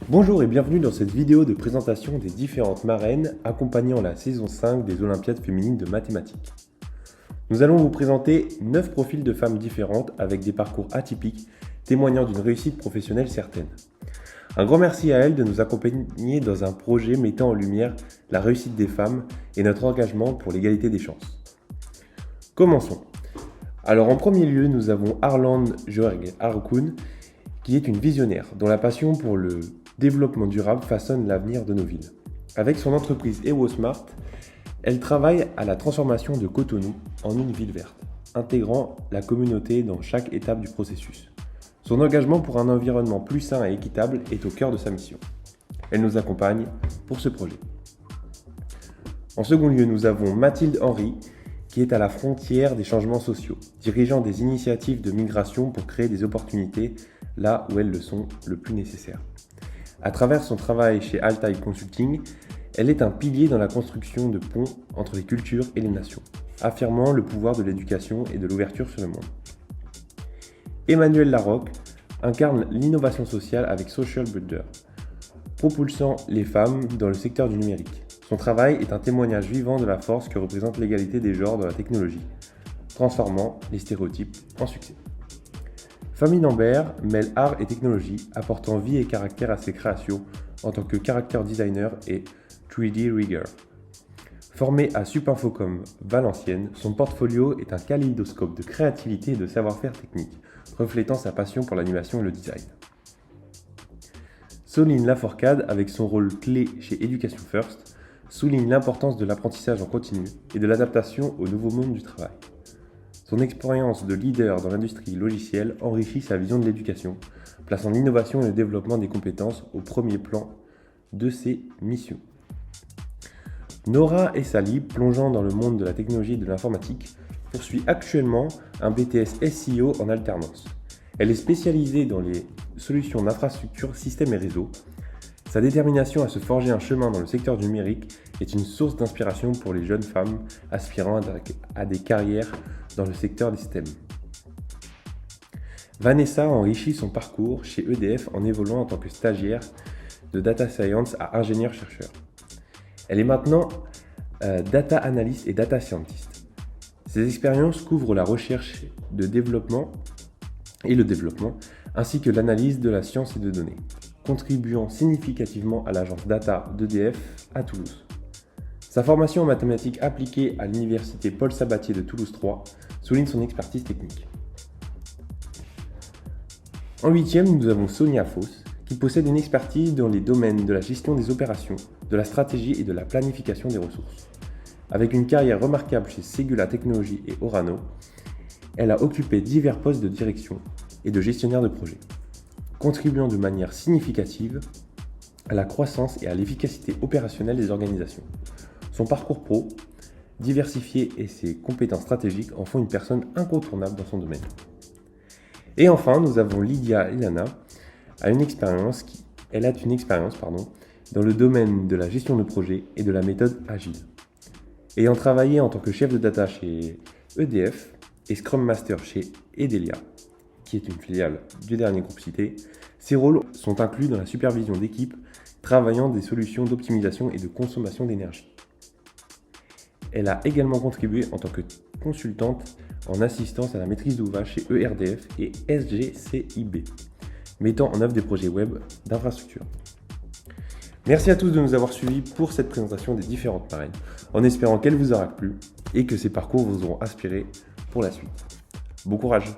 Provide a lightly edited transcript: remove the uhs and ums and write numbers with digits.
Bonjour et bienvenue dans cette vidéo de présentation des différentes marraines accompagnant la saison 5 des Olympiades féminines de mathématiques. Nous allons vous présenter 9 profils de femmes différentes avec des parcours atypiques témoignant d'une réussite professionnelle certaine. Un grand merci à elles de nous accompagner dans un projet mettant en lumière la réussite des femmes et notre engagement pour l'égalité des chances. Commençons. Alors en premier lieu, nous avons Arland Jorg Harkoun, qui est une visionnaire dont la passion pour le développement durable façonne l'avenir de nos villes. Avec son entreprise EwoSmart, elle travaille à la transformation de Cotonou en une ville verte, intégrant la communauté dans chaque étape du processus. Son engagement pour un environnement plus sain et équitable est au cœur de sa mission. Elle nous accompagne pour ce projet. En second lieu, nous avons Mathilde Henry, qui est à la frontière des changements sociaux, dirigeant des initiatives de migration pour créer des opportunités là où elles le sont le plus nécessaires. À travers son travail chez Altai Consulting, elle est un pilier dans la construction de ponts entre les cultures et les nations, affirmant le pouvoir de l'éducation et de l'ouverture sur le monde. Emmanuel Larocque incarne l'innovation sociale avec Social Builder, propulsant les femmes dans le secteur du numérique. Son travail est un témoignage vivant de la force que représente l'égalité des genres dans la technologie, transformant les stéréotypes en succès. Famille Lambert mêle art et technologie, apportant vie et caractère à ses créations en tant que character designer et 3D rigger. Formé à Supinfocom Valenciennes, son portfolio est un kaléidoscope de créativité et de savoir-faire technique, reflétant sa passion pour l'animation et le design. Soline Laforcade, avec son rôle clé chez Education First, souligne l'importance de l'apprentissage en continu et de l'adaptation au nouveau monde du travail. Son expérience de leader dans l'industrie logicielle enrichit sa vision de l'éducation, plaçant l'innovation et le développement des compétences au premier plan de ses missions. Nora Essali, plongeant dans le monde de la technologie et de l'informatique, poursuit actuellement un BTS SEO en alternance. Elle est spécialisée dans les solutions d'infrastructure, systèmes et réseaux. Sa détermination à se forger un chemin dans le secteur du numérique est une source d'inspiration pour les jeunes femmes aspirant à des carrières dans le secteur des systèmes. Vanessa enrichit son parcours chez EDF en évoluant en tant que stagiaire de data science à ingénieur-chercheur. Elle est maintenant data analyst et data scientist. Ses expériences couvrent la recherche de développement et le développement, ainsi que l'analyse de la science et de données, contribuant significativement à l'agence data d'EDF à Toulouse. Sa formation en mathématiques appliquées à l'université Paul Sabatier de Toulouse 3 souligne son expertise technique. En huitième, nous avons Sonia Foss, qui possède une expertise dans les domaines de la gestion des opérations, de la stratégie et de la planification des ressources. Avec une carrière remarquable chez Segula Technologies et Orano, elle a occupé divers postes de direction et de gestionnaire de projet, contribuant de manière significative à la croissance et à l'efficacité opérationnelle des organisations. Son parcours pro, diversifié et ses compétences stratégiques en font une personne incontournable dans son domaine. Et enfin, nous avons Lydia Ilana, elle a une expérience dans le domaine de la gestion de projet et de la méthode agile. Ayant travaillé en tant que chef de data chez EDF et Scrum Master chez Edelia, qui est une filiale du dernier groupe cité, ses rôles sont inclus dans la supervision d'équipes travaillant des solutions d'optimisation et de consommation d'énergie. Elle a également contribué en tant que consultante en assistance à la maîtrise d'ouvrage chez ERDF et SGCIB, mettant en œuvre des projets web d'infrastructure. Merci à tous de nous avoir suivis pour cette présentation des différentes marraines, en espérant qu'elle vous aura plu et que ces parcours vous auront inspiré pour la suite. Bon courage!